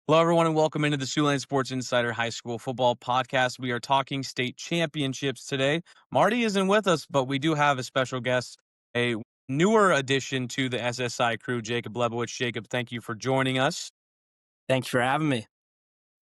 Hello, everyone, and welcome into the Siouxland Sports Insider High School Football Podcast. We are talking state championships today. Marty isn't with us, but we do have a special guest, a newer addition to the SSI crew, Jakob Lebowitz. Jacob, thank you for joining us. Thanks for having me.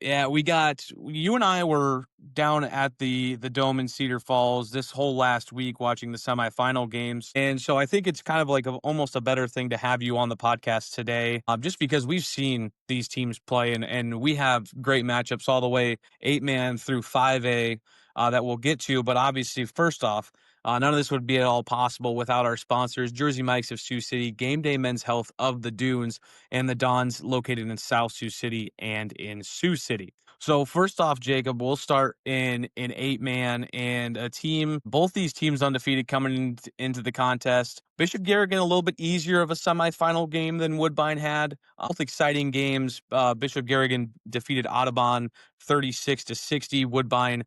Yeah, you and I were down at the Dome in Cedar Falls this whole last week watching the semifinal games. And so I think it's kind of like almost a better thing to have you on the podcast today, just because we've seen these teams play and we have great matchups all the way 8-man through 5A that we'll get to. But obviously, first off, none of this would be at all possible without our sponsors, Jersey Mike's of Sioux City, Game Day Men's Health of the Dunes, and the Dons located in South Sioux City and in Sioux City. So first off, Jacob, we'll start in an 8-man and a team. Both these teams undefeated coming into the contest. Bishop Garrigan a little bit easier of a semifinal game than Woodbine had. Both exciting games. Bishop Garrigan defeated Audubon 36-60. Woodbine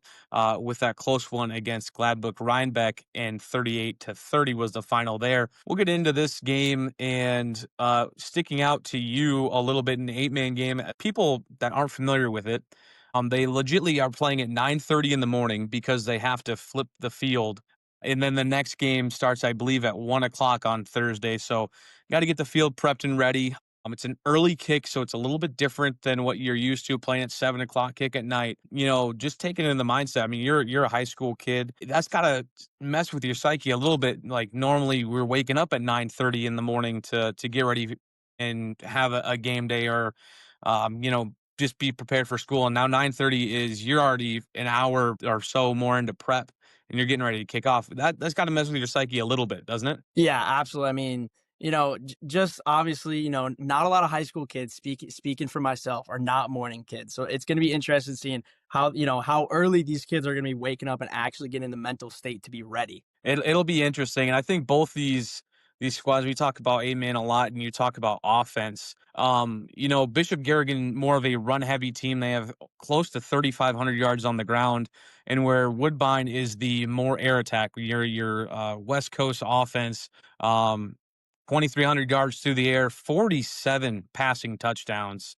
with that close one against Gladbrook Rhinebeck, and 38-30 was the final there. We'll get into this game and sticking out to you a little bit in an 8-man game. People that aren't familiar with it, they legitimately are playing at 9:30 in the morning because they have to flip the field. And then the next game starts, I believe, at 1 o'clock on Thursday. So got to get the field prepped and ready. It's an early kick, so it's a little bit different than what you're used to playing at 7 o'clock kick at night. Just taking in the mindset. I mean, you're a high school kid. That's gotta mess with your psyche a little bit. Like normally we're waking up at 9:30 in the morning to get ready and have a game day or just be prepared for school. And now 9:30 is you're already an hour or so more into prep and you're getting ready to kick off. That's gotta mess with your psyche a little bit, doesn't it? Yeah, absolutely. I mean, just obviously, not a lot of high school kids speaking for myself are not morning kids. So it's going to be interesting seeing how early these kids are going to be waking up and actually getting in the mental state to be ready. It'll be interesting, and I think both these squads, we talk about 8-man a lot, and you talk about offense. Bishop Garrigan, more of a run-heavy team. They have close to 3,500 yards on the ground, and where Woodbine is the more air attack. Your West Coast offense, 2,300 yards through the air, 47 passing touchdowns.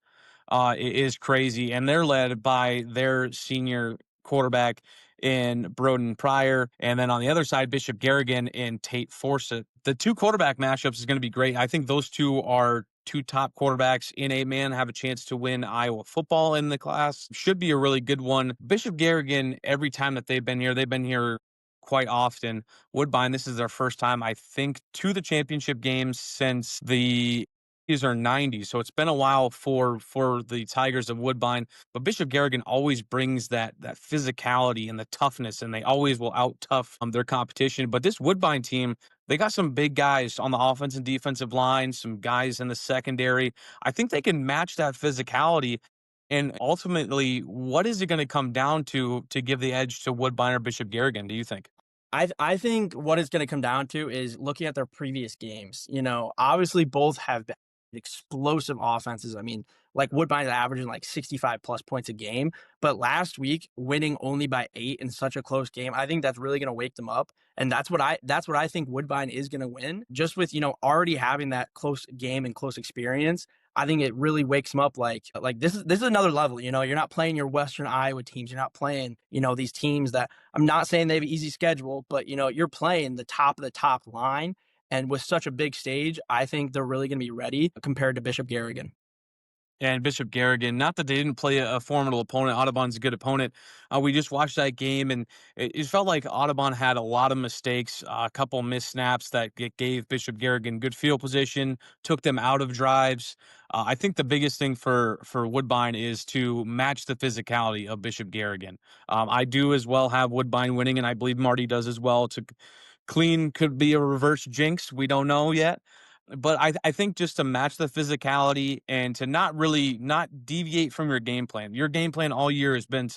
Is crazy, and they're led by their senior quarterback in Broden Pryor, and then on the other side, Bishop Garrigan and Tate Forsett. The two quarterback matchups is going to be great. I think those two are two top quarterbacks in 8-man, have a chance to win Iowa football in the class. Should be a really good one. Bishop Garrigan, every time that they've been here quite often. Woodbine, this is their first time, I think, to the championship games since the 80s or 90s. So it's been a while for the Tigers of Woodbine, but Bishop Garrigan always brings that physicality and the toughness, and they always will out tough their competition. But this Woodbine team, they got some big guys on the offense and defensive line, some guys in the secondary. I think they can match that physicality. And ultimately, what is it going to come down to give the edge to Woodbine or Bishop Garrigan, do you think? I think what it's going to come down to is looking at their previous games. Obviously both have been explosive offenses. I mean, like Woodbine's averaging like 65 plus points a game, but last week winning only by 8 in such a close game, I think that's really going to wake them up. And that's what I think Woodbine is going to win. Just with, already having that close game and close experience, I think it really wakes them up like this is another level. You're not playing your Western Iowa teams. You're not playing, these teams that I'm not saying they have an easy schedule, but you're playing the top of the top line. And with such a big stage, I think they're really going to be ready compared to Bishop Garrigan. And Bishop Garrigan, not that they didn't play a formidable opponent. Audubon's a good opponent. We just watched that game, and it felt like Audubon had a lot of mistakes, a couple missed snaps that gave Bishop Garrigan good field position, took them out of drives. I think the biggest thing for Woodbine is to match the physicality of Bishop Garrigan. I do as well have Woodbine winning, and I believe Marty does as well. To clean could be a reverse jinx. We don't know yet. But I think just to match the physicality and to not deviate from your game plan. Your game plan all year has been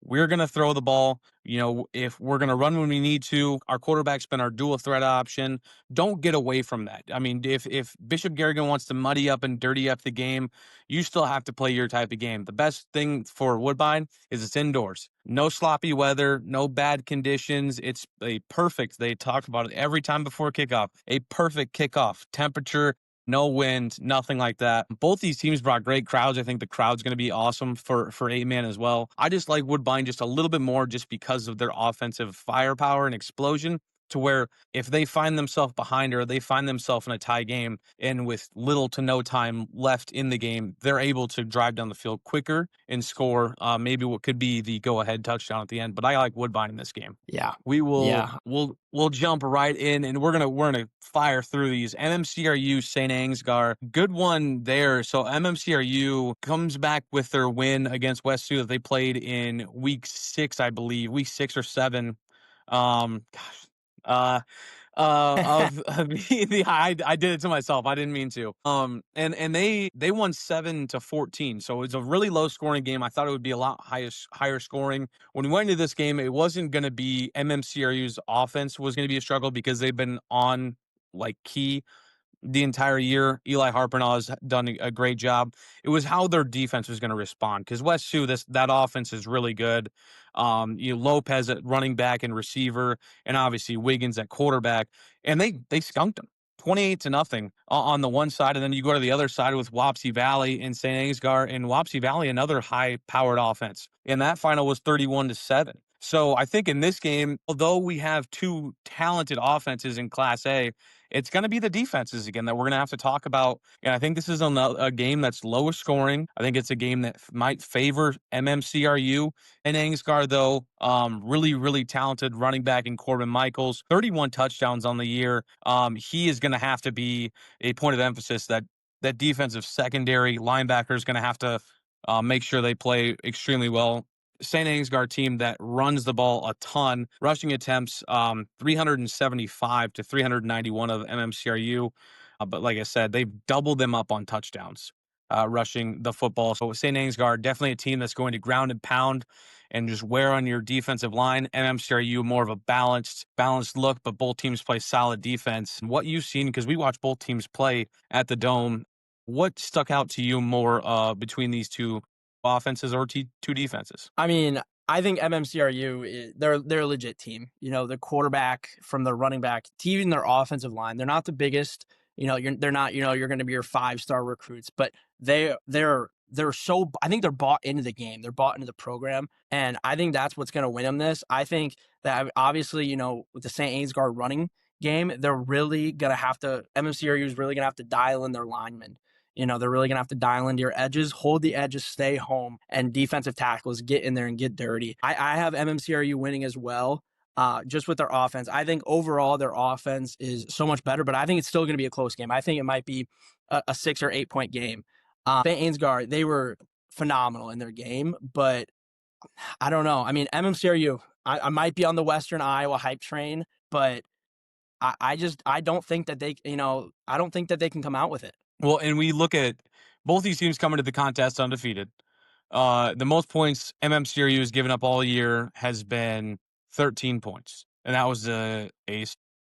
we're going to throw the ball. If we're going to run when we need to, our quarterback's been our dual threat option. Don't get away from that. I mean, if Bishop Garrigan wants to muddy up and dirty up the game, you still have to play your type of game. The best thing for Woodbine is it's indoors. No sloppy weather, no bad conditions. It's they talk about it every time before kickoff, a perfect kickoff temperature. no wind, nothing like that. Both these teams brought great crowds. I think the crowd's going to be awesome for 8 man as well. I just like Woodbine just a little bit more just because of their offensive firepower and explosion. To where if they find themselves behind or they find themselves in a tie game and with little to no time left in the game, they're able to drive down the field quicker and score maybe what could be the go ahead touchdown at the end. But I like Woodbine in this game. Yeah. We will Yeah. we'll jump right in and we're gonna fire through these. MMCRU St. Ansgar, good one there. So MMCRU comes back with their win against West Sioux that they played in week 6, I believe, week 6 or 7. Gosh, of I did it to myself. I didn't mean to. And they won 7-14. So it was a really low scoring game. I thought it would be a lot higher scoring. When we went into this game, it wasn't going to be MMCRU's offense was going to be a struggle because they've been on like key the entire year. Eli Harpernall has done a great job. It was how their defense was going to respond because West Sioux, that offense is really good. Lopez at running back and receiver, and obviously Wiggins at quarterback, and they skunked them. 28-0 on the one side, and then you go to the other side with Wapsie Valley and St. Ansgar, and Wapsie Valley, another high-powered offense. And that final was 31-7. So I think in this game, although we have two talented offenses in Class A, it's going to be the defenses again that we're going to have to talk about. And I think this is a game that's lower scoring. I think it's a game that might favor MMCRU. And Ansgar, though, really, really talented running back in Corbin Michaels, 31 touchdowns on the year. He is going to have to be a point of emphasis that defensive secondary linebacker is going to have to make sure they play extremely well. St. Ansgar team that runs the ball a ton. Rushing attempts, 375 to 391 of MMCRU. But like I said, they've doubled them up on touchdowns, rushing the football. So St. Ansgar, definitely a team that's going to ground and pound and just wear on your defensive line. MMCRU, more of a balanced look, but both teams play solid defense. And what you've seen, because we watch both teams play at the Dome, what stuck out to you more between these two offenses or two defenses? I mean, I think MMCRU they're a legit team. The quarterback from the running back to even their offensive line. They're not the biggest. They're not. You're going to be your 5-star recruits, but they're so. I think they're bought into the game. They're bought into the program, and I think that's what's going to win them this. I think that obviously, with the St. Ansgar running game, they're really going to have to. MMCRU is really going to have to dial in their linemen. They're really going to have to dial into your edges, hold the edges, stay home, and defensive tackles get in there and get dirty. I have MMCRU winning as well, just with their offense. I think overall their offense is so much better, but I think it's still going to be a close game. I think it might be a 6 or 8 point game. St. Ansgar, they were phenomenal in their game, but I don't know. I mean, MMCRU, I might be on the Western Iowa hype train, but I don't think that I don't think that they can come out with it. Well, and we look at both these teams coming to the contest undefeated. The most points MMCRU has given up all year has been 13 points, and that was a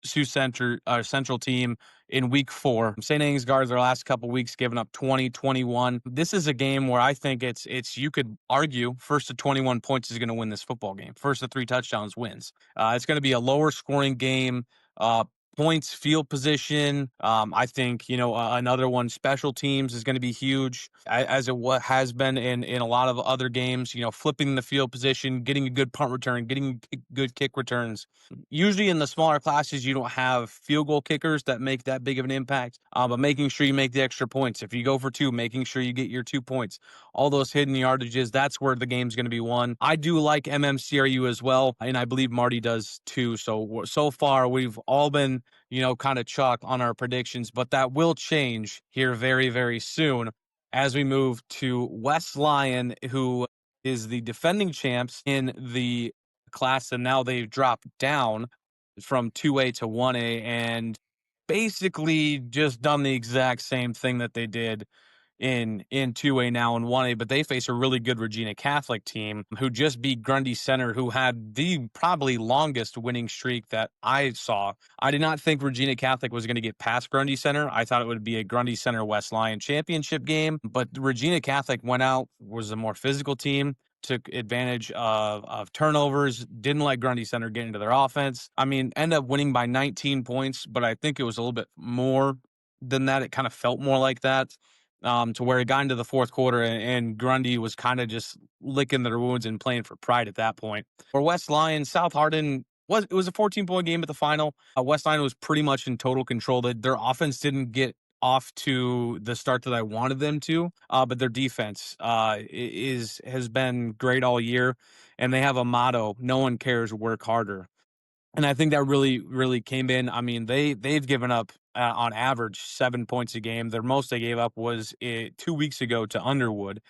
Sioux Central team in week 4. St. Ansgar, their last couple weeks, given up 20, 21. This is a game where I think it's you could argue first to 21 points is going to win this football game. First to 3 touchdowns wins. It's going to be a lower scoring game. Points, field position. I think another one. Special teams is going to be huge, as it has been in a lot of other games. Flipping the field position, getting a good punt return, getting good kick returns. Usually in the smaller classes, you don't have field goal kickers that make that big of an impact. But making sure you make the extra points. If you go for 2, making sure you get your 2 points. All those hidden yardages. That's where the game's going to be won. I do like MMCRU as well, and I believe Marty does too. So far we've all been kind of chalk on our predictions, but that will change here very, very soon as we move to West Lyon, who is the defending champs in the class, and now they've dropped down from 2A to 1A and basically just done the exact same thing that they did in 2A now in 1A, but they face a really good Regina Catholic team who just beat Grundy Center, who had the probably longest winning streak that I saw. I did not think Regina Catholic was going to get past Grundy Center. I thought it would be a Grundy Center West Lyon championship game, but Regina Catholic went out, was a more physical team, took advantage of turnovers, didn't let Grundy Center get into their offense. I mean, end up winning by 19 points, but I think it was a little bit more than that. It kind of felt more like that, to where it got into the fourth quarter and Grundy was kind of just licking their wounds and playing for pride at that point. For West Lions, South Hardin was a 14-point game at the final. West Lion was pretty much in total control. Their offense didn't get off to the start that I wanted them to, but their defense has been great all year, and they have a motto: "No one cares, work harder." And I think that really, really came in. I mean, they've given up on average 7 points a game. Their most they gave up was 2 weeks ago to Underwood,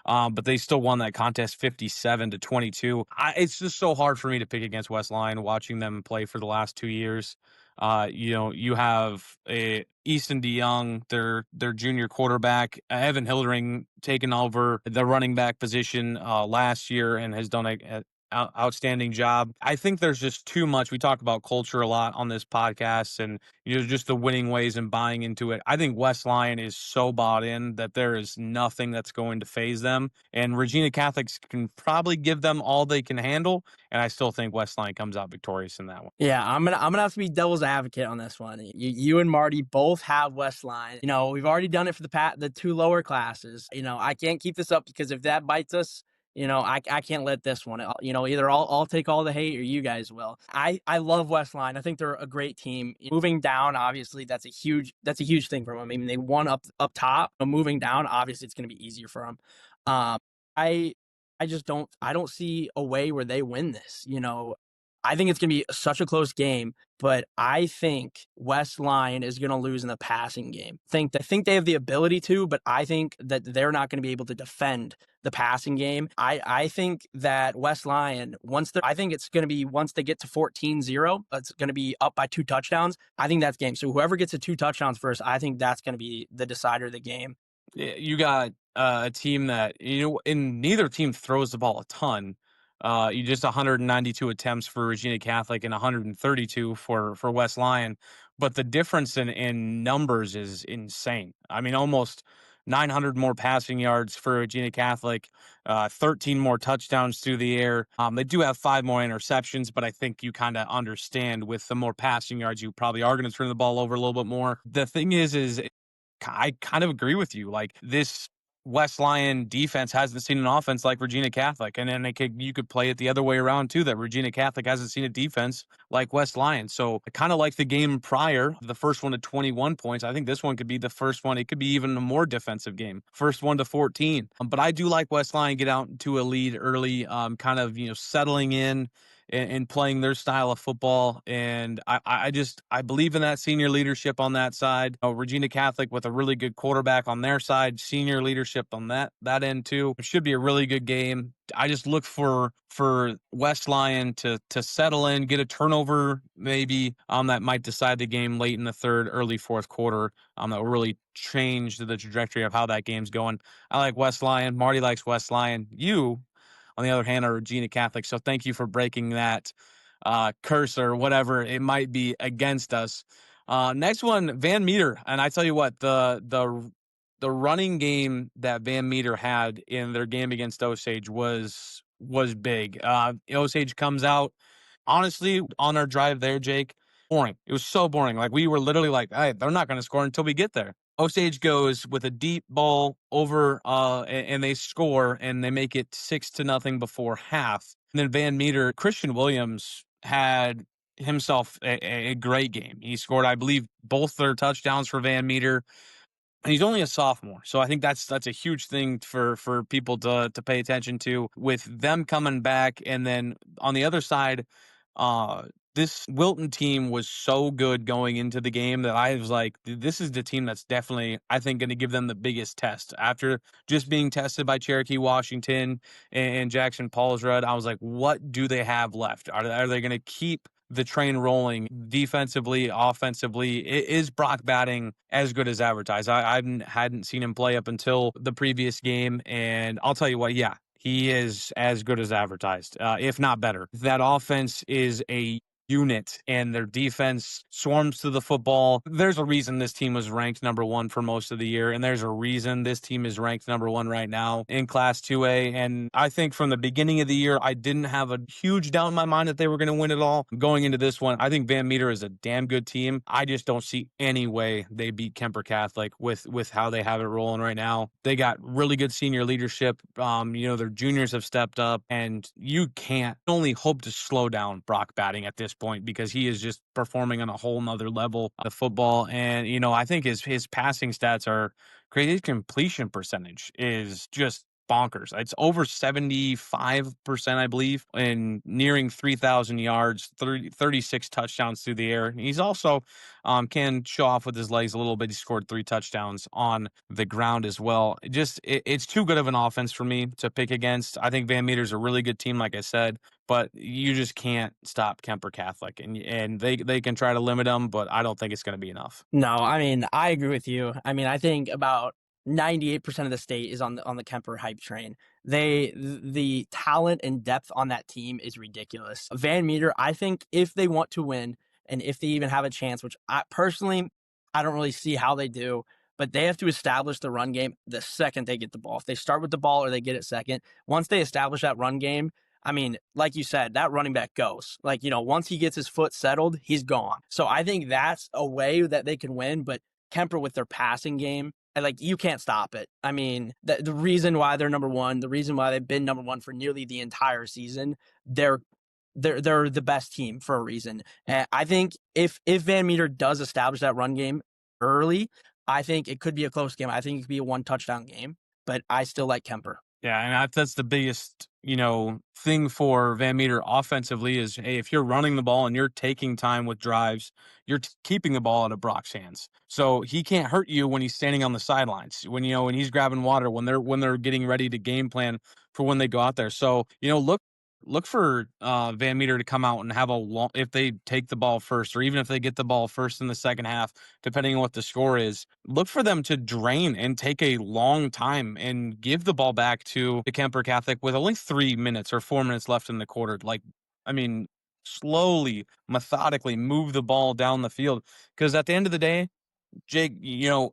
but they still won that contest 57-22. It's just so hard for me to pick against West Line watching them play for the last 2 years. You have Easton DeYoung, their junior quarterback, Evan Hildering taking over the running back position last year and has done a outstanding job. I think there's just too much. We talk about culture a lot on this podcast and just the winning ways and buying into it. I think West Lion is so bought in that there is nothing that's going to phase them. And Regina Catholics can probably give them all they can handle. And I still think West Lion comes out victorious in that one. Yeah, I'm gonna have to be devil's advocate on this one. You and Marty both have West Line. We've already done it for the two lower classes. I can't keep this up because if that bites us, I can't let this one. Either I'll take all the hate or you guys will. I love West Line. I think they're a great team. Moving down, obviously, that's a huge thing for them. I mean, they won up top, but moving down, obviously, it's going to be easier for them. I I just don't see a way where they win this. I think it's going to be such a close game, but I think West Line is going to lose in the passing game. I think they have the ability to, but I think that they're not going to be able to defend the passing game. I think that West Line, I think it's going to be once they get to 14-0, it's going to be up by 2 touchdowns. I think that's game. So whoever gets to 2 touchdowns first, I think that's going to be the decider of the game. You got a team that and neither team throws the ball a ton. You just 192 attempts for Regina Catholic and 132 for West Lion, but the difference in numbers is insane. I mean, almost 900 more passing yards for Regina Catholic, 13 more touchdowns through the air. They do have 5 more interceptions, but I think you kind of understand with the more passing yards, you probably are going to turn the ball over a little bit more. The thing is I kind of agree with you. Like this West Lion defense hasn't seen an offense like Regina Catholic, and then you could play it the other way around too. That Regina Catholic hasn't seen a defense like West Lion. So I kind of like the game prior, the first one to 21 points. I think this one could be the first one. It could be even a more defensive game, first one to 14. But I do like West Lion get out to a lead early, kind of settling in and playing their style of football. And I believe in that senior leadership on that side. Regina Catholic with a really good quarterback on their side, senior leadership on that end too. It should be a really good game. I just look for West Lion to settle in, get a turnover maybe that might decide the game late in the third, early fourth quarter. That will really change the trajectory of how that game's going. I like West Lion. Marty likes West Lion. You, on the other hand, are Regina Catholic. So thank you for breaking that curse or whatever it might be against us. Next one, Van Meter. And I tell you what, the running game that Van Meter had in their game against Osage was big. Osage comes out, honestly, on our drive there, Jake, boring. It was so boring. Like we were literally like, hey, they're not going to score until we get there. Osage goes with a deep ball over, and they score, and they make it 6-0 before half. And then Van Meter, Christian Williams had himself a great game. He scored, I believe, both their touchdowns for Van Meter. And he's only a sophomore, so I think that's a huge thing for people to pay attention to with them coming back. And then on the other side, this Wilton team was so good going into the game that I was like, this is the team that's definitely, I think, going to give them the biggest test after just being tested by Cherokee Washington and Jackson Paul's Rudd. I was like, what do they have left? Are they going to keep the train rolling defensively, offensively? Is Brock batting as good as advertised? I hadn't seen him play up until the previous game, and I'll tell you what, yeah, he is as good as advertised, if not better. That offense is a unit, and their defense swarms to the football. There's a reason this team was ranked number one for most of the year, and there's a reason this team is ranked number one right now in Class 2A. And I think from the beginning of the year, I didn't have a huge doubt in my mind that they were going to win it all. Going into this one, I think Van Meter is a damn good team. I just don't see any way they beat Kemper Catholic with how they have it rolling right now. They got really good senior leadership. Their juniors have stepped up, and you can't only hope to slow down Brock batting at this point because he is just performing on a whole nother level of football. And, I think his passing stats are crazy. His completion percentage is just bonkers. It's over 75%, I believe, and nearing 3,000 yards, 36 touchdowns through the air. He's also can show off with his legs a little bit. He scored 3 touchdowns on the ground as well. It's too good of an offense for me to pick against. I think Van Meter's a really good team, like I said, but you just can't stop Kemper Catholic, and they can try to limit them, but I don't think it's going to be enough. No, I mean, I agree with you. I mean, I think about 98% of the state is on the Kemper hype train. The talent and depth on that team is ridiculous. Van Meter, I think if they want to win and if they even have a chance, which I personally I don't really see how they do, but they have to establish the run game the second they get the ball. If they start with the ball or they get it second, once they establish that run game, I mean, like you said, that running back goes. Like, once he gets his foot settled, he's gone. So I think that's a way that they can win. But Kemper with their passing game, and like you can't stop it. I mean, the reason why they're number one, the reason why they've been number one for nearly the entire season, they're they're the best team for a reason. And I think if Van Meter does establish that run game early, I think it could be a close game. I think it could be a 1 touchdown game. But I still like Kemper. Yeah, and that's the biggest, thing for Van Meter offensively is, hey, if you're running the ball and you're taking time with drives, you're keeping the ball out of Brock's hands. So he can't hurt you when he's standing on the sidelines, when he's grabbing water, when they're getting ready to game plan for when they go out there. So, look for Van Meter to come out and have a long, if they take the ball first, or even if they get the ball first in the second half, depending on what the score is, look for them to drain and take a long time and give the ball back to the Kemper Catholic with only 3 minutes or 4 minutes left in the quarter. Like, I mean, slowly, methodically move the ball down the field. Because at the end of the day, Jake,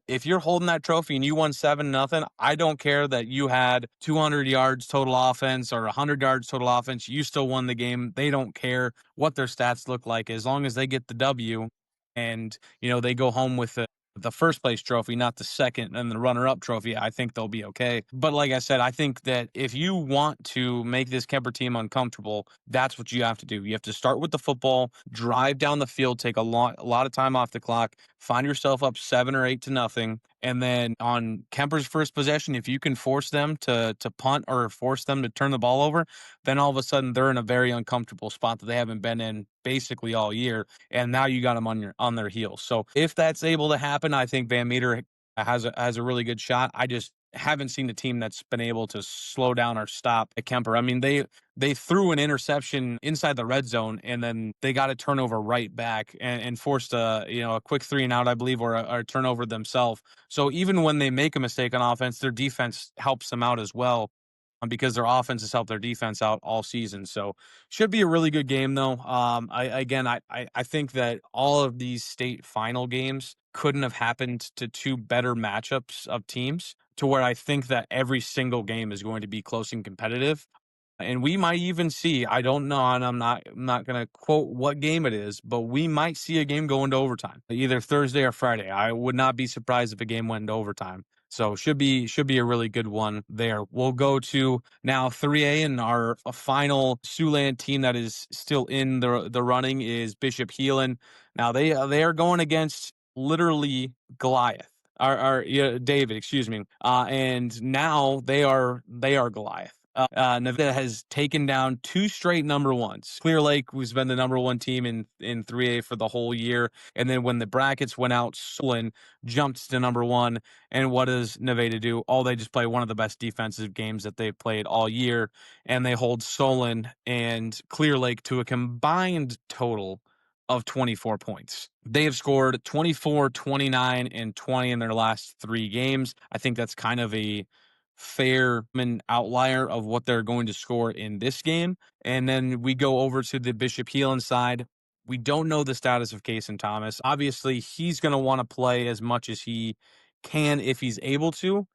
if you're holding that trophy and you won 7-0, I don't care that you had 200 yards total offense or 100 yards total offense. You still won the game. They don't care what their stats look like as long as they get the W and, they go home with the first place trophy, not the second and the runner up trophy. I think they'll be okay. But like I said, I think that if you want to make this Kemper team uncomfortable, that's what you have to do. You have to start with the football, drive down the field, take a lot of time off the clock, find yourself up 7 or 8-0. And then on Kemper's first possession, if you can force them to punt or force them to turn the ball over, then all of a sudden they're in a very uncomfortable spot that they haven't been in basically all year. And now you got them on their heels. So if that's able to happen, I think Van Meter has a really good shot. I just haven't seen a team that's been able to slow down or stop at Kemper. I mean, they threw an interception inside the red zone, and then they got a turnover right back and forced a quick 3-and-out, I believe, or a turnover themselves. So even when they make a mistake on offense, their defense helps them out as well, because their offense has helped their defense out all season. So should be a really good game, though. I think that all of these state final games couldn't have happened to two better matchups of teams, to where I think that every single game is going to be close and competitive. And we might even see, I don't know, and I'm not going to quote what game it is, but we might see a game go into overtime, either Thursday or Friday. I would not be surprised if a game went into overtime. So should be a really good one there. We'll go to now 3A, and our final Siouxland team that is still in the running is Bishop Heelan. Now they are going against literally Goliath. David, excuse me. And now they are Goliath. Nevada has taken down 2 straight number ones. Clear Lake, who's been the number one team in 3A for the whole year. And then when the brackets went out, Solon jumped to number one. And what does Nevada do? Oh, they just play one of the best defensive games that they've played all year. And they hold Solon and Clear Lake to a combined total of 24 points. They have scored 24, 29, and 20 in their last 3 games. I think that's kind of a fair outlier of what they're going to score in this game. And then we go over to the Bishop Heelan side. We don't know the status of Cason Thomas. Obviously, he's going to want to play as much as he can if he's able to.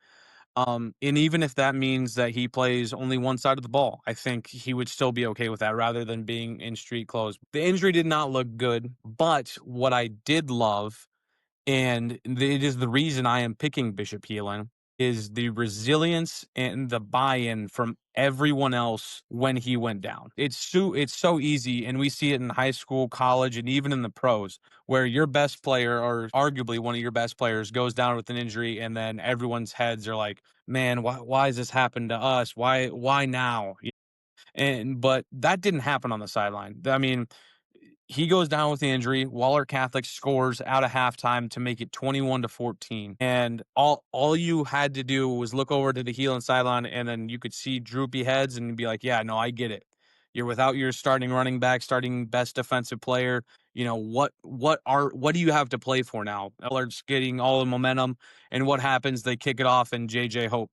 And even if that means that he plays only one side of the ball, I think he would still be okay with that rather than being in street clothes. The injury did not look good, but what I did love, and it is the reason I am picking Bishop Heelan, is the resilience and the buy-in from everyone else when he went down. It's so easy, and we see it in high school, college, and even in the pros, where your best player, or arguably one of your best players, goes down with an injury, and then everyone's heads are like, "Man, why has this happened to us? Why now?" And but that didn't happen on the sideline. I mean, he goes down with the injury. Waller Catholic scores out of halftime to make it 21-14. And all you had to do was look over to the heel and sideline, and then you could see droopy heads and be like, yeah, no, I get it. You're without your starting running back, starting best defensive player. You know, what do you have to play for now? Ellard's getting all the momentum, and what happens? They kick it off, and JJ Hope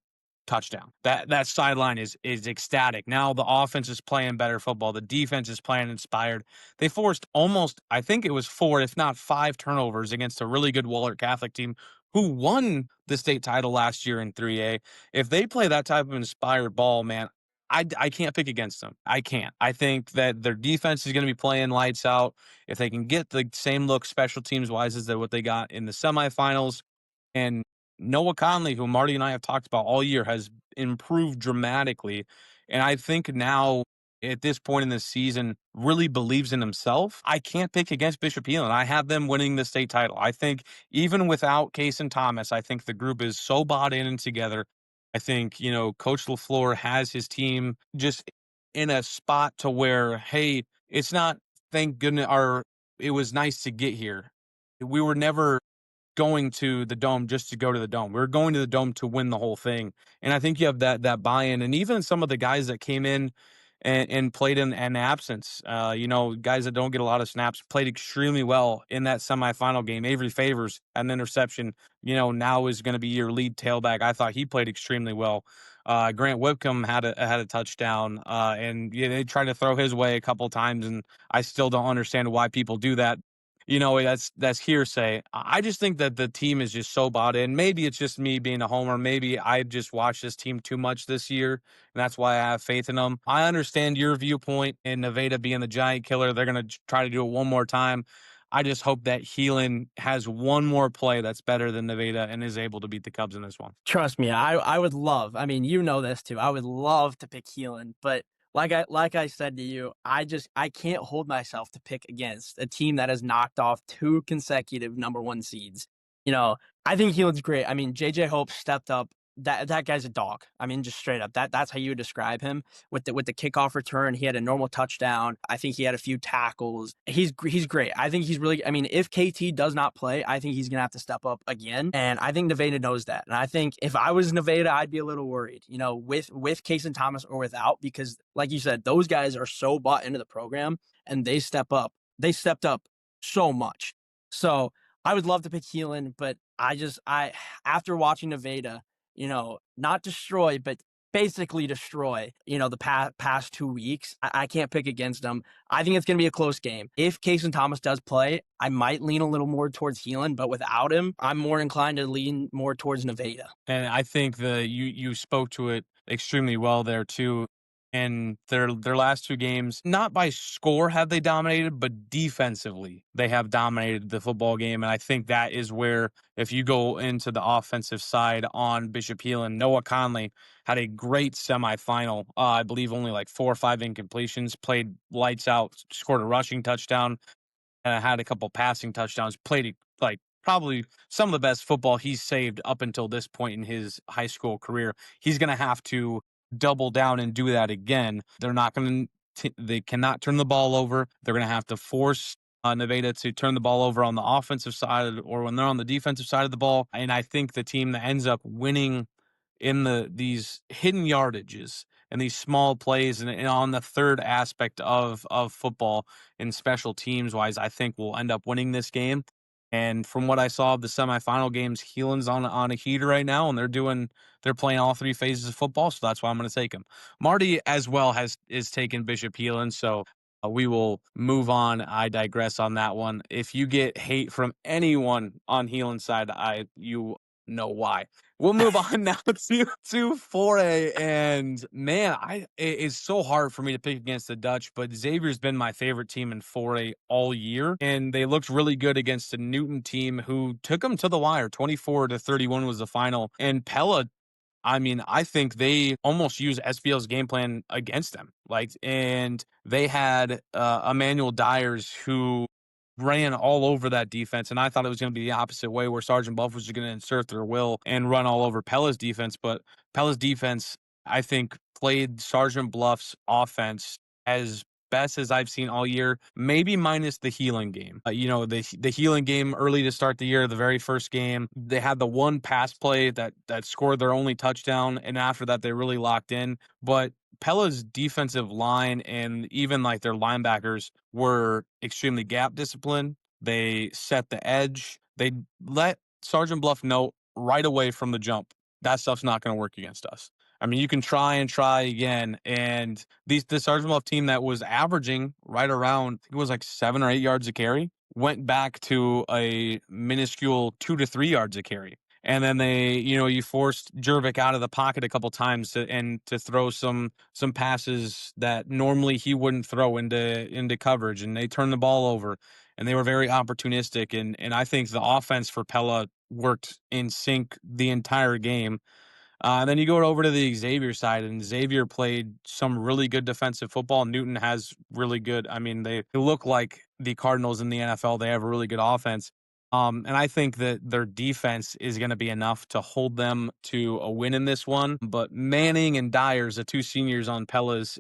touchdown. That sideline is ecstatic. Now the offense is playing better football. The defense is playing inspired. They forced almost, I think it was 4, if not 5 turnovers against a really good Waller Catholic team who won the state title last year in 3A. If they play that type of inspired ball, man, I can't pick against them. I can't. I think that their defense is going to be playing lights out. If they can get the same look special teams wise as what they got in the semifinals, and Noah Conley, who Marty and I have talked about all year, has improved dramatically. And I think now, at this point in the season, really believes in himself. I can't pick against Bishop Heelan. I have them winning the state title. I think even without Cason Thomas, I think the group is so bought in and together. I think, Coach LaFleur has his team just in a spot to where, hey, it's not thank goodness, or it was nice to get here. We were never going to the dome just to go to the dome. We're going to the dome to win the whole thing. And I think you have that buy-in. And even some of the guys that came in and played in an absence, guys that don't get a lot of snaps, played extremely well in that semifinal game. Avery Favors, an interception, now is going to be your lead tailback. I thought he played extremely well. Grant Whitcomb had a touchdown, and they tried to throw his way a couple times, and I still don't understand why people do that. That's hearsay. I just think that the team is just so bought in. Maybe it's just me being a homer. Maybe I just watched this team too much this year, and that's why I have faith in them. I understand your viewpoint and Nevada being the giant killer. They're going to try to do it one more time. I just hope that Heelan has one more play that's better than Nevada and is able to beat the Cubs in this one. Trust me, I would love. I mean, you know this too. I would love to pick Heelan, but like I said to you, I can't hold myself to pick against a team that has knocked off 2 consecutive number 1 seeds. You know, I think Heelan's great. I mean, JJ Hope stepped up. That guy's a dog. I mean, just straight up. That's how you would describe him with the kickoff return. He had a normal touchdown. I think he had a few tackles. He's great. I think he's really. I mean, if KT does not play, I think he's gonna have to step up again. And I think Nevada knows that. And I think if I was Nevada, I'd be a little worried. With Cason Thomas or without, because like you said, those guys are so bought into the program and they step up. They stepped up so much. So I would love to pick Heelan, but I after watching Nevada, not destroy, but basically destroy, the past 2 weeks. I can't pick against them. I think it's going to be a close game. If Cason Thomas does play, I might lean a little more towards Heelan, but without him, I'm more inclined to lean more towards Nevada. And I think you spoke to it extremely well there too. And their last 2 games, not by score have they dominated, but defensively they have dominated the football game. And I think that is where, if you go into the offensive side on Bishop Heelan, Noah Conley had a great semifinal. I believe only like 4 or 5 incompletions, played lights out, scored a rushing touchdown, had a couple passing touchdowns, played like probably some of the best football he's saved up until this point in his high school career. He's going to have to double down and do that again. They cannot turn the ball over. They're going to have to force Nevada to turn the ball over on the offensive side or when they're on the defensive side of the ball. And I think the team that ends up winning in these hidden yardages and these small plays and on the third aspect of football and special teams wise, I think we'll end up winning this game. And from what I saw of the semifinal games, Heelan's on a heater right now, and they're playing all 3 phases of football, so that's why I'm going to take him. Marty as well is taking Bishop Heelan, so we will move on. I digress on that one. If you get hate from anyone on Heelan's side, you know why. We'll move on now to 4A, and man, it's so hard for me to pick against the Dutch, but Xavier's been my favorite team in 4A all year, and they looked really good against a Newton team who took them to the wire. 24-31 was the final, and Pella, I mean, I think they almost used SBL's game plan against them. Like, and they had Emmanuel Dyers who ran all over that defense, and I thought it was going to be the opposite way, where Sergeant Bluff was going to insert their will and run all over Pella's defense. But Pella's defense, I think, played Sergeant Bluff's offense as best as I've seen all year, maybe minus the healing game. The healing game early to start the year, the very first game, they had the one pass play that scored their only touchdown, and after that they really locked in. But Pella's defensive line and even like their linebackers were extremely gap disciplined. They set the edge. They let Sergeant Bluff know right away from the jump that stuff's not going to work against us. I mean, you can try and try again, and the Sergeant Bluff team that was averaging right around, I think it was like 7 or 8 yards a carry, went back to a minuscule 2 to 3 yards a carry. And then you forced Jervik out of the pocket a couple times to throw some passes that normally he wouldn't throw into coverage, and they turned the ball over, and they were very opportunistic. And I think the offense for Pella worked in sync the entire game. Then you go over to the Xavier side, and Xavier played some really good defensive football. Newton has really good. I mean, they look like the Cardinals in the NFL. They have a really good offense. And I think that their defense is going to be enough to hold them to a win in this one. But Manning and Dyers, the two seniors on Pella's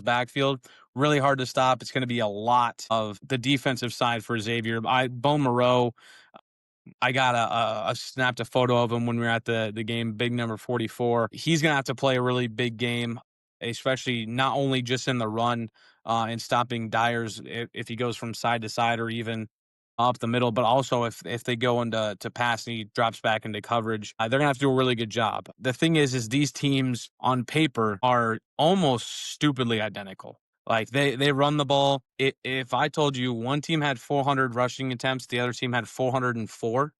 backfield, really hard to stop. It's going to be a lot of the defensive side for Xavier. Bo Moreau, I got snapped a photo of him when we were at the game, big number 44. He's going to have to play a really big game, especially not only just in the run and stopping Dyers if he goes from side to side or even up the middle, but also if they go into pass and he drops back into coverage, they're going to have to do a really good job. The thing is these teams on paper are almost stupidly identical. Like they run the ball. If I told you one team had 400 rushing attempts, the other team had 404,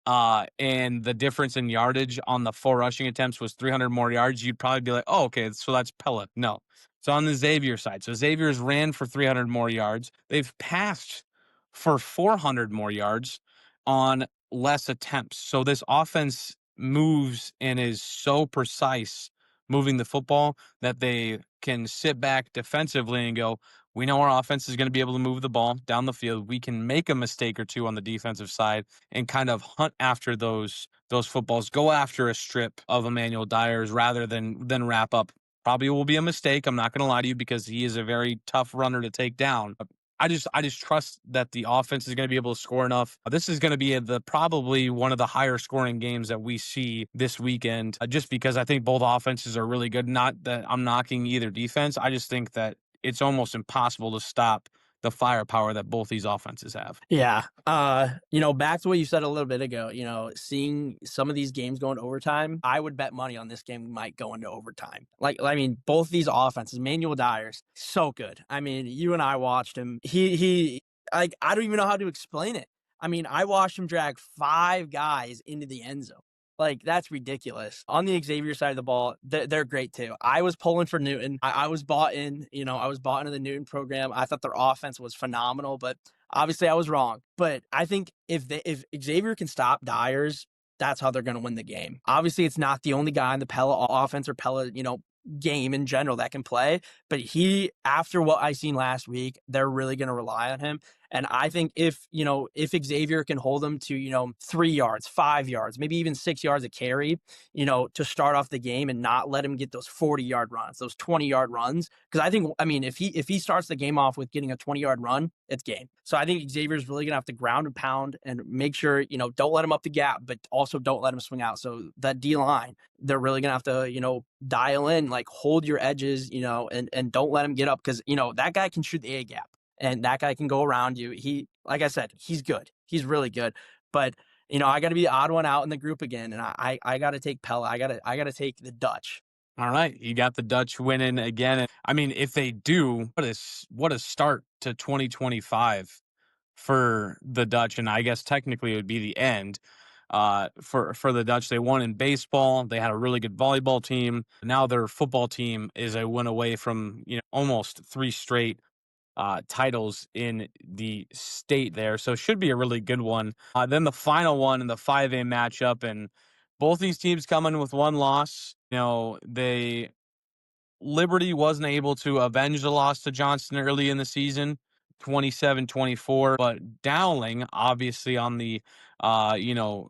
and the difference in yardage on the 4 rushing attempts was 300 more yards, you'd probably be like, oh, okay, so that's Pella. No. So on the Xavier side, so Xavier's ran for 300 more yards. They've passed for 400 more yards on less attempts. So this offense moves and is so precise moving the football that they can sit back defensively and go, we know our offense is going to be able to move the ball down the field. We can make a mistake or two on the defensive side and kind of hunt after those footballs, go after a strip of Emmanuel Dyers rather than wrap up. Probably will be a mistake. I'm not going to lie to you because he is a very tough runner to take down. I just trust that the offense is going to be able to score enough. This is going to be probably one of the higher scoring games that we see this weekend, just because I think both offenses are really good. Not that I'm knocking either defense. I just think that it's almost impossible to stop the firepower that both these offenses have. Yeah. Back to what you said a little bit ago, seeing some of these games going to overtime, I would bet money on this game might go into overtime. Like, I mean, both these offenses, Manuel Dyers, so good. I mean, you and I watched him. I don't even know how to explain it. I mean, I watched him drag 5 guys into the end zone. Like, that's ridiculous. On the Xavier side of the ball, they're great too. I was pulling for Newton. I was bought in, I was bought into the Newton program. I thought their offense was phenomenal, but obviously I was wrong. But I think if Xavier can stop Dyers, that's how they're going to win the game. Obviously, it's not the only guy in the Pella offense or Pella, game in general that can play, but after what I seen last week, they're really going to rely on him. And I think if Xavier can hold them to, 3 yards, 5 yards, maybe even 6 yards a carry, to start off the game and not let him get those 40-yard runs, those 20-yard runs. Because if he starts the game off with getting a 20-yard run, it's game. So I think Xavier's really going to have to ground and pound and make sure, don't let him up the gap, but also don't let him swing out. So that D-line, they're really going to have to, dial in, like hold your edges, and don't let him get up because, that guy can shoot the A gap. And that guy can go around you. Like I said, he's good. He's really good. But, I got to be the odd one out in the group again. And I got to take Pella. I got to take the Dutch. All right, you got the Dutch winning again. I mean, if they do, what a start to 2025 for the Dutch, and I guess technically it would be the end for the Dutch. They won in baseball. They had a really good volleyball team. Now their football team is a win away from almost three straight titles in the state there. So it should be a really good one. Then the final one in the 5A matchup, and both these teams come in with one loss. They Liberty wasn't able to avenge the loss to Johnston early in the season, 27-24. But Dowling, obviously on the turnaround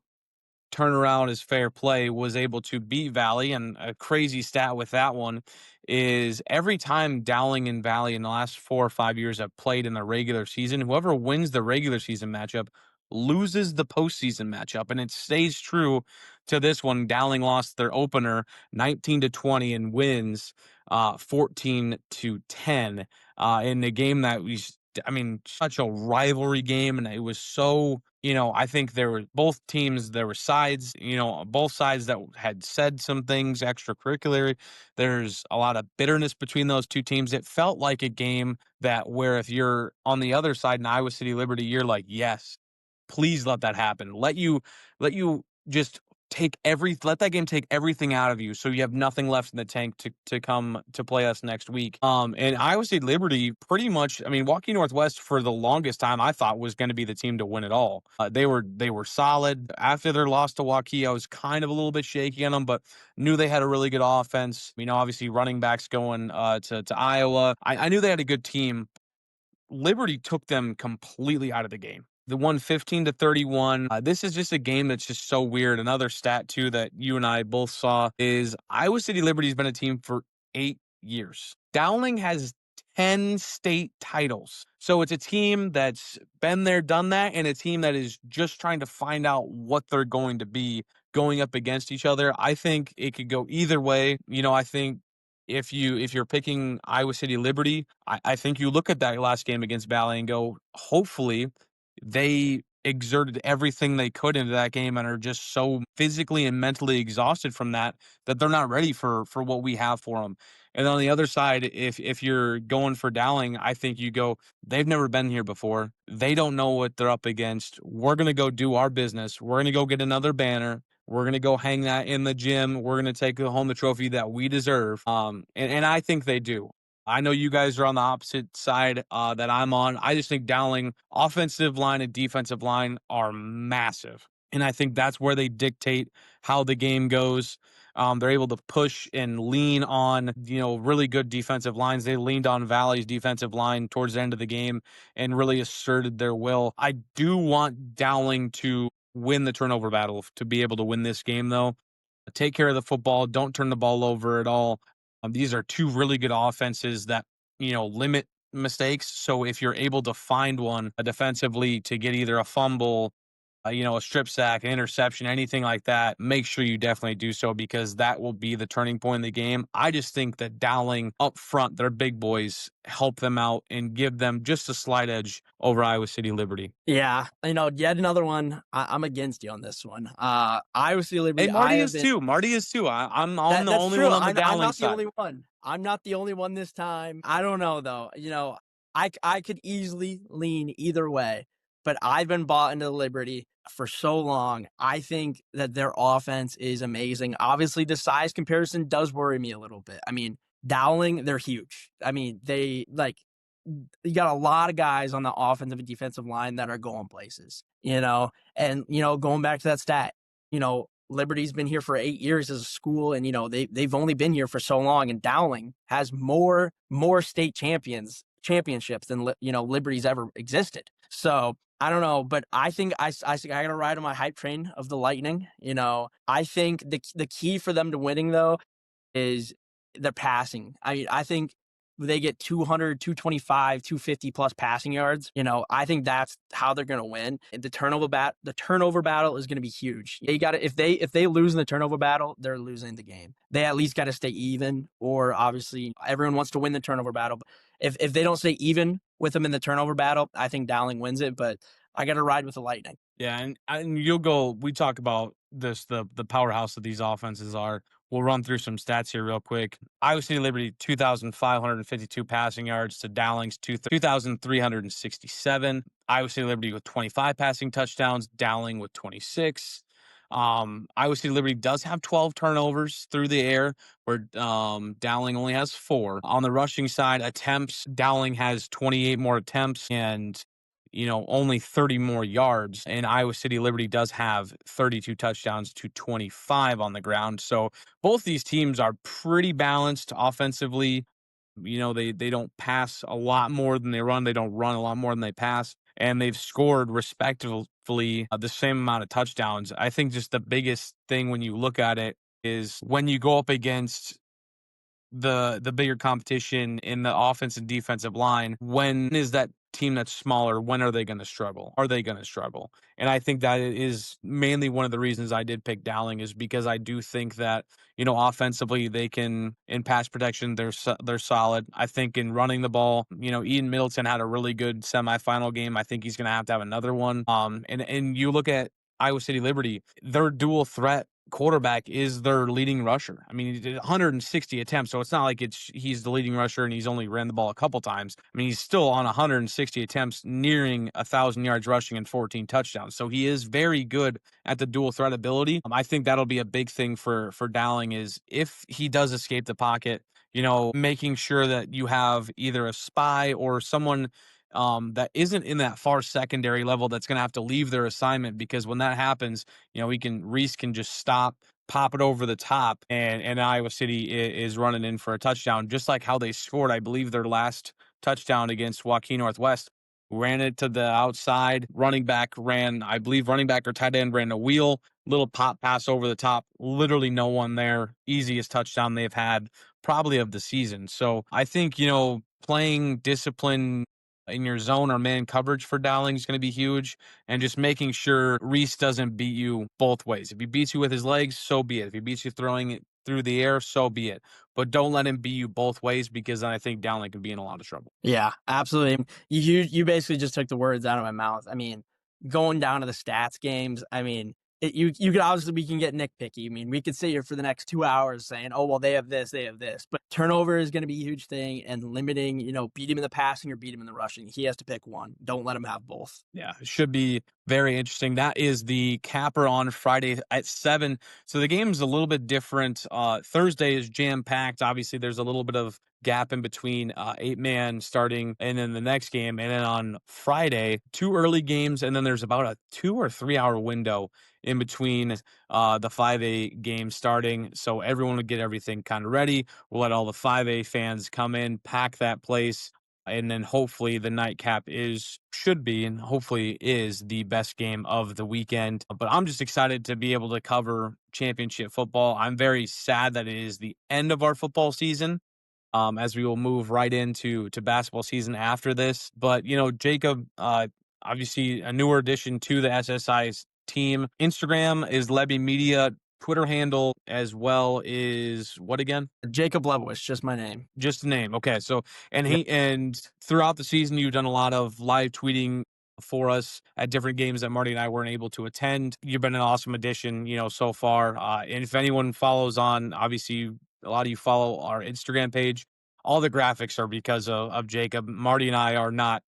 is fair play, was able to beat Valley. And a crazy stat with that one is every time Dowling and Valley in the last 4 or 5 years have played in the regular season, whoever wins the regular season matchup loses the postseason matchup. And it stays true to this one. Dowling lost their opener 19-20 and wins 14-10 in the game that was, I mean, such a rivalry game. And it was so, I think there were both teams, there were sides, both sides that had said some things extracurricular. There's a lot of bitterness between those two teams. It felt like a game that where if you're on the other side in Iowa City Liberty, you're like, yes, please let that happen. Let you just let that game take everything out of you so you have nothing left in the tank to come to play us next week. And Iowa State Liberty pretty much, I mean, Walking Northwest for the longest time I thought was going to be the team to win it all. They were solid. After their loss to Waukee, I was kind of a little bit shaky on them, but knew they had a really good offense. Obviously running backs going to Iowa. I knew they had a good team. Liberty took them completely out of the game. The won 15-31. This is just a game that's just so weird. Another stat too that you and I both saw is Iowa City Liberty's been a team for 8 years. Dowling has 10 state titles. So it's a team that's been there, done that, and a team that is just trying to find out what they're going to be going up against each other. I think it could go either way. I think if you're picking Iowa City Liberty, I think you look at that last game against Valley and go, hopefully they exerted everything they could into that game and are just so physically and mentally exhausted from that they're not ready for what we have for them. And on the other side, if you're going for Dowling, I think you go, they've never been here before. They don't know what they're up against. We're going to go do our business. We're going to go get another banner. We're going to go hang that in the gym. We're going to take home the trophy that we deserve. And I think they do. I know you guys are on the opposite side that I'm on. I just think Dowling offensive line and defensive line are massive. And I think that's where they dictate how the game goes. They're able to push and lean on, really good defensive lines. They leaned on Valley's defensive line towards the end of the game and really asserted their will. I do want Dowling to win the turnover battle to be able to win this game, though. Take care of the football. Don't turn the ball over at all. These are two really good offenses that, limit mistakes. So if you're able to find one defensively to get either a fumble, a strip sack, an interception, anything like that, make sure you definitely do so because that will be the turning point in the game. I just think that Dowling up front, their big boys, help them out and give them just a slight edge over Iowa City Liberty. Yeah, yet another one. I'm against you on this one. Iowa City Hey, Liberty. I Marty have is been too. Marty is too. I'm the that's only true. one on the I'm Dowling not the side. only one. I'm not the only one this time. I don't know though. I could easily lean either way, but I've been bought into the Liberty for so long. I think that their offense is amazing. Obviously, the size comparison does worry me a little bit. I mean, Dowling, they're huge. I mean, they like you got a lot of guys on the offensive and defensive line that are going places, and going back to that stat, Liberty's been here for 8 years as a school, and they've only been here for so long. And Dowling has more state championships than Liberty's ever existed. So I don't know, but I think I gotta ride on my hype train of the Lightning. I think the key for them to winning though is the passing. I think they get 200, 225, 250 plus passing yards. I think that's how they're going to win. The turnover battle is going to be huge. They got to if they lose in the turnover battle, they're losing the game. They at least got to stay even, or obviously everyone wants to win the turnover battle. But if they don't stay even with them in the turnover battle, I think Dowling wins it, but I got to ride with the Lightning. Yeah, and you'll go. We talk about this the powerhouse that these offenses are. We'll run through some stats here real quick. Iowa City Liberty 2,552 passing yards to Dowling's 2,367. Iowa City Liberty with 25 passing touchdowns, Dowling with 26. Iowa City Liberty does have 12 turnovers through the air, where Dowling only has 4. On the rushing side, attempts, Dowling has 28 more attempts and only 30 more yards. And Iowa City Liberty does have 32 touchdowns to 25 on the ground. So both these teams are pretty balanced offensively. They don't pass a lot more than they run. They don't run a lot more than they pass. And they've scored respectively the same amount of touchdowns. I think just the biggest thing when you look at it is when you go up against the bigger competition in the offense and defensive line, when is that team that's smaller, when are they going to struggle? Are they going to struggle? And I think that is mainly one of the reasons I did pick Dowling, is because I do think that, offensively they can, in pass protection, they're solid. I think in running the ball, Ian Middleton had a really good semifinal game. I think he's going to have another one. And you look at Iowa City Liberty, their dual threat quarterback is their leading rusher. I mean, he did 160 attempts, so it's not like he's the leading rusher and he's only ran the ball a couple times. I mean, he's still on 160 attempts, nearing 1,000 yards rushing and 14 touchdowns. So he is very good at the dual threat ability. I think that'll be a big thing for Dowling, is if he does escape the pocket, making sure that you have either a spy or someone that isn't in that far secondary level that's going to have to leave their assignment, because when that happens, Reese can just stop, pop it over the top, and Iowa City is running in for a touchdown, just like how they scored, I believe, their last touchdown against Joaquin Northwest. Ran it to the outside. Running back or tight end ran a wheel, little pop pass over the top. Literally no one there. Easiest touchdown they've had probably of the season. So I think, playing discipline in your zone or man coverage for Dowling is going to be huge, and just making sure Reese doesn't beat you both ways. If he beats you with his legs, so be it. If he beats you throwing it through the air, so be it. But don't let him beat you both ways, because then I think Dowling could be in a lot of trouble. Yeah, absolutely. You basically just took the words out of my mouth. I mean, going down to the stats games, I mean, you could obviously, we can get nitpicky. I mean, we could sit here for the next 2 hours saying, oh well, they have this, they have this. But turnover is going to be a huge thing, and limiting, beat him in the passing or beat him in the rushing. He has to pick one. Don't let him have both. Yeah, it should be very interesting. That is the capper on Friday at 7. So the game's a little bit different. Thursday is jam-packed. Obviously, there's a little bit of gap in between 8-man starting and then the next game. And then on Friday, 2 early games, and then there's about a 2 or 3 hour window in between the 5A game starting. So everyone will get everything kind of ready. We'll let all the 5A fans come in, pack that place. And then hopefully the nightcap should be, and hopefully is, the best game of the weekend. But I'm just excited to be able to cover championship football. I'm very sad that it is the end of our football season, as we will move right into basketball season after this. But, Jakob, obviously a newer addition to the SSI's team. Instagram is Lebby Media. Twitter handle as well is what again? Jakob Lebowitz, just my name. Just the name. Okay. So, Yep. and throughout the season, you've done a lot of live tweeting for us at different games that Marty and I weren't able to attend. You've been an awesome addition, so far. And if anyone follows on, obviously, a lot of you follow our Instagram page. All the graphics are because of Jakob. Marty and I are not,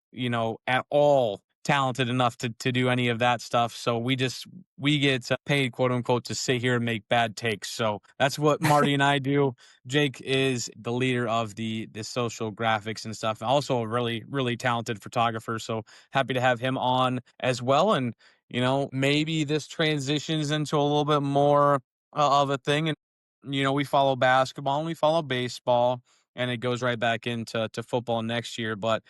at all talented enough to do any of that stuff. So we get paid, quote unquote, to sit here and make bad takes. So that's what Marty and I do. Jake is the leader of the social graphics and stuff. Also a really, really talented photographer. So happy to have him on as well. And, maybe this transitions into a little bit more of a thing. And, we follow basketball and we follow baseball, and it goes right back into football next year. But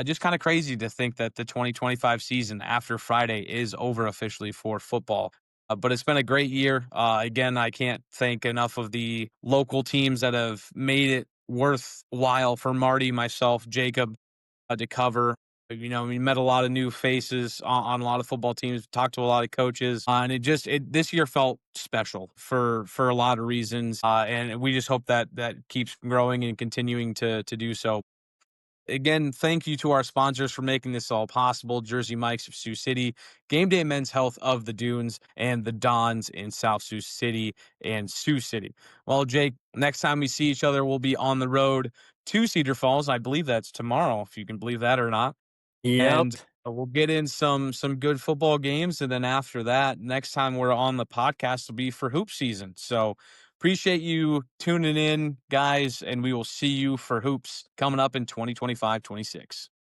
just kind of crazy to think that the 2025 season after Friday is over officially for football. But it's been a great year. Again, I can't thank enough of the local teams that have made it worthwhile for Marty, myself, Jakob, to cover. We met a lot of new faces on a lot of football teams, talked to a lot of coaches, and this year felt special for a lot of reasons. And we just hope that keeps growing and continuing to do so. Again, thank you to our sponsors for making this all possible: Jersey Mike's of Sioux City, Game Day Men's Health of the Dunes, and the Dons in South Sioux City and Sioux City. Well, Jake, next time we see each other, we'll be on the road to Cedar Falls. I believe that's tomorrow, if you can believe that or not. Yep. And we'll get in some good football games, and then after that, next time we're on the podcast will be for hoop season. So appreciate you tuning in, guys, and we will see you for hoops coming up in 2025-26.